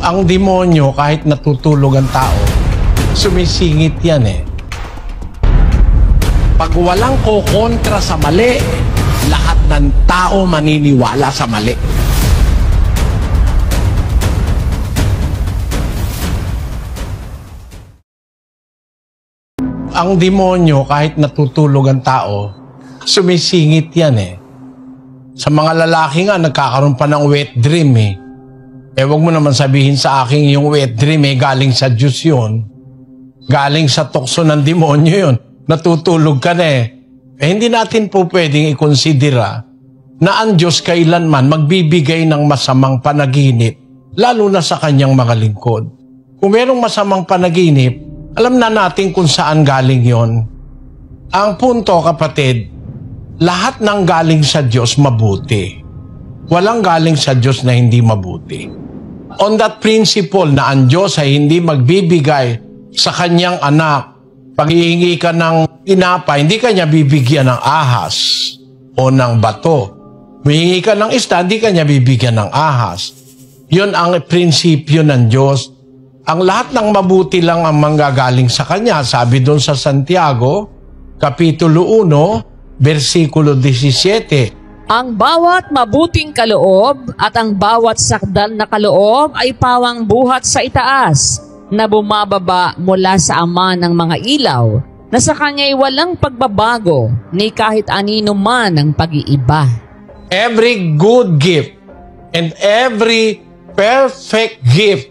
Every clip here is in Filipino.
Ang demonyo, kahit natutulog ang tao, sumisingit yan eh. Pag walang kokontra sa mali, lahat ng tao maniniwala sa mali. Ang demonyo, kahit natutulog ang tao, sumisingit yan eh. Sa mga lalaki nga, nagkakaroon pa ng wet dream eh. Wag mo naman sabihin sa akin yung wet dream eh, galing sa Diyos yun. Galing sa tukso ng demonyo yun. Natutulog ka na eh. Hindi natin po pwedeng ikonsidera na ang Diyos kailanman magbibigay ng masamang panaginip, lalo na sa kanyang mga lingkod. Kung merong masamang panaginip, alam na natin kung saan galing yon. Ang punto, kapatid, lahat ng galing sa Diyos mabuti. Walang galing sa Diyos na hindi mabuti. On that principle na ang Diyos ay hindi magbibigay sa kanyang anak, pag hihingi ka ng tinapay, hindi kanya bibigyan ng ahas o ng bato. Hihingi ka ng isda, hindi kanya bibigyan ng ahas. Yun ang prinsipyo ng Diyos. Ang lahat ng mabuti lang ang manggagaling sa kanya. Sabi doon sa Santiago, Kapitulo 1, versikulo 17. Ang bawat mabuting kaloob at ang bawat sakdal na kaloob ay pawang buhat sa itaas, na bumababa mula sa Ama ng mga ilaw, na sa Kanya'y walang pagbabago, ni kahit anino man ang pag-iiba. Every good gift and every perfect gift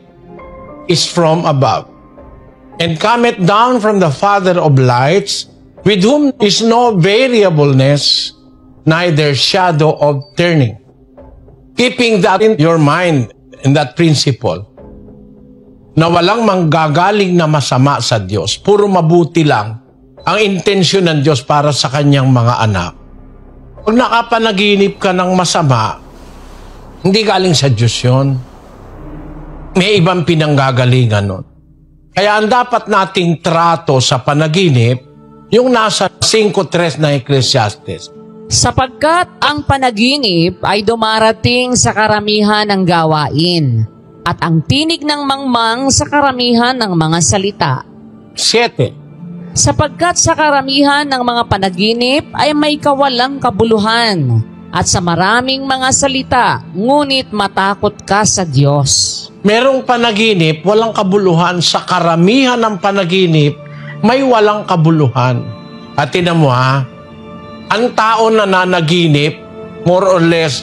is from above, and cometh down from the Father of lights, with whom is no variableness, neither shadow of turning. Keeping that in your mind, in that principle, na walang manggagaling na masama sa Diyos, puro mabuti lang ang intensyon ng Diyos para sa kanyang mga anak. Pag nakapanaginip ka ng masama, hindi galing sa Diyos yun. May ibang pinanggagalingan nun. Kaya ang dapat nating trato sa panaginip, yung nasa 5:3 na Ecclesiastes. Sapagkat ang panaginip ay dumarating sa karamihan ng gawain, at ang tinig ng mangmang sa karamihan ng mga salita. 7. Sapagkat sa karamihan ng mga panaginip ay may kawalang kabuluhan, at sa maraming mga salita, ngunit matakot ka sa Diyos. Merong panaginip, walang kabuluhan. Sa karamihan ng panaginip, may walang kabuluhan. At tinan mo ha, ang tao na nanaginip, more or less,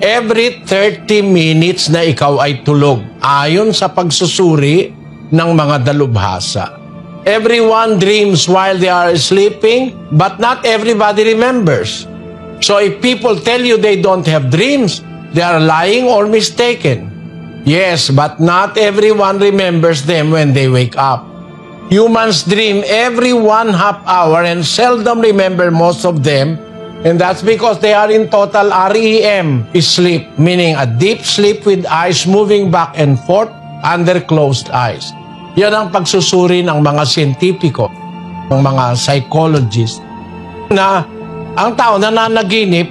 every 30 minutes na ikaw ay tulog, ayon sa pagsusuri ng mga dalubhasa. Everyone dreams while they are sleeping, but not everybody remembers. So if people tell you they don't have dreams, they are lying or mistaken. Yes, but not everyone remembers them when they wake up. Humans dream every 1/2 hour and seldom remember most of them, and that's because they are in total REM sleep, meaning a deep sleep with eyes moving back and forth under closed eyes. Yan ang pagsusuri ng mga siyentipiko, ng mga psychologists, na ang tao nananaginip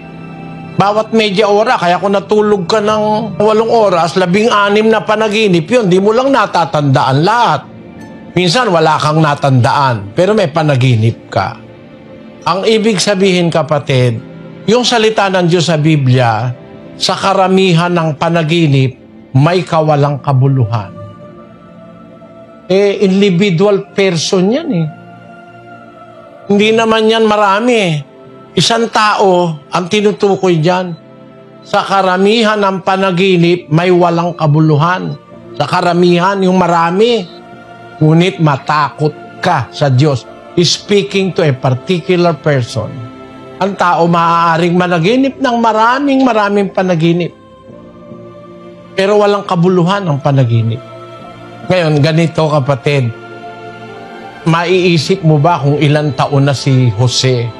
bawat medya ora. Kaya kung natulog ka ng 8 oras, 16 na panaginip yun, di mo lang natatandaan lahat. Minsan wala kang natandaan, pero may panaginip ka. Ang ibig sabihin, kapatid, yung salita ng Diyos sa Biblia, sa karamihan ng panaginip, may kawalang kabuluhan. Individual person yan eh. Hindi naman yan marami eh. Isang tao ang tinutukoy dyan. Sa karamihan ng panaginip, may walang kabuluhan. Sa karamihan, yung marami. Ngunit matakot ka sa Diyos. Speaking to a particular person. Ang tao maaaring managinip ng maraming panaginip. Pero walang kabuluhan ang panaginip. Ngayon, ganito kapatid. Maiisip mo ba kung ilang taon na si Jose?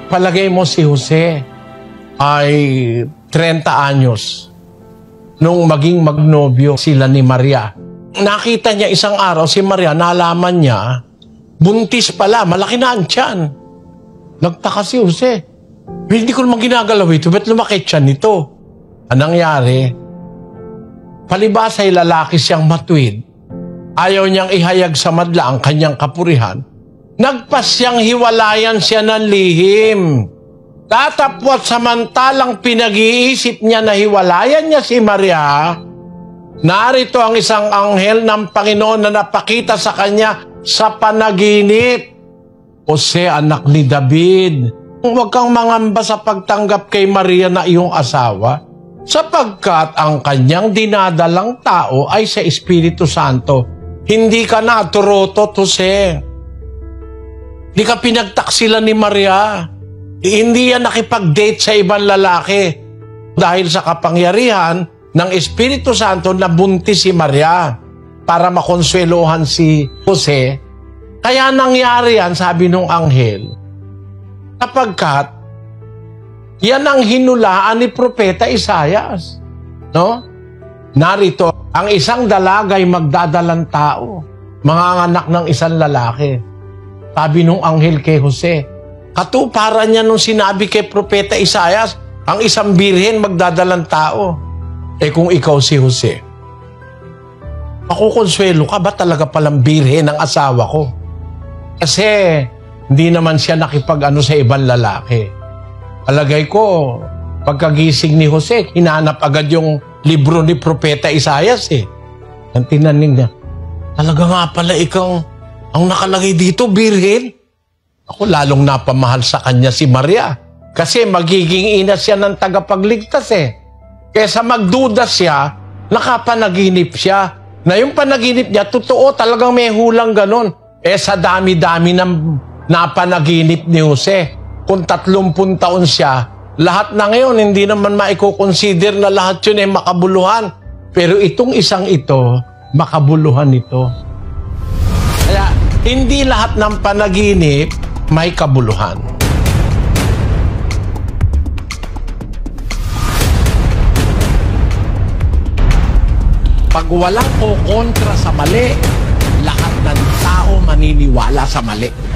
Palagay mo si Jose ay 30 anyos nung maging magnobyo sila ni Maria. Nakita niya isang araw si Maria, nalaman niya, buntis pala, malaki na ang tiyan. Nagtaka si Jose. Hindi ko naman ginagalaw ito, ba't lumaki tiyan nito? Anong nangyari? palibhas ay lalaki siyang matuwid, ayaw niyang ihayag sa madla ang kanyang kapurihan, nagpasyang hiwalayan siya ng lihim. Tatapwat samantalang pinag-iisip niya na hiwalayan niya si Maria, narito ang isang anghel ng Panginoon na napakita sa kanya sa panaginip. Jose, anak ni David, huwag kang mangamba sa pagtanggap kay Maria na iyong asawa, sapagkat ang kanyang dinadalang tao ay sa Espiritu Santo. Hindi ka naturotot, Jose. Hindi ka pinagtaksilan ni Maria. Hindi yan nakipag-date sa ibang lalaki. Dahil sa kapangyarihan ng Espiritu Santo na buntis si Maria para makonsuelohan si Jose. Kaya nangyari yan, sabi nung anghel, sapagkat yan ang hinulaan ni Propeta Isaias. No? Narito, ang isang dalaga ay magdadalang tao, manganganak ng isang lalaki. Sabi nung anghel kay Jose, katuparan niya nung sinabi kay Propeta Isaias, ang isang birhen magdadalang tao. Eh kung ikaw si Jose, makukonsuelo ka ba talaga palang birhen ng asawa ko? Kasi hindi naman siya nakipag-ano sa ibang lalaki. Alagay ko, pagkagising ni Jose, hinanap agad yung libro ni Propeta Isaias eh. Ang tinaning niya, talaga nga pala ikaw ang nakalagay dito, birhen. Ako lalong napamahal sa kanya si Maria. Kasi magiging ina siya ng tagapagligtas eh. Kesa magduda siya, nakapanaginip siya. Na yung panaginip niya, totoo talagang may hulang ganon. Eh sa dami-dami ng napanaginip ni Jose, kung 30 taon siya, lahat na ngayon, hindi naman maiko-consider na lahat yun ay makabuluhan. Pero itong isang ito, makabuluhan ito. Kaya, hindi lahat ng panaginip may kabuluhan. Pag walang kukontra sa mali, lahat ng tao maniniwala sa mali.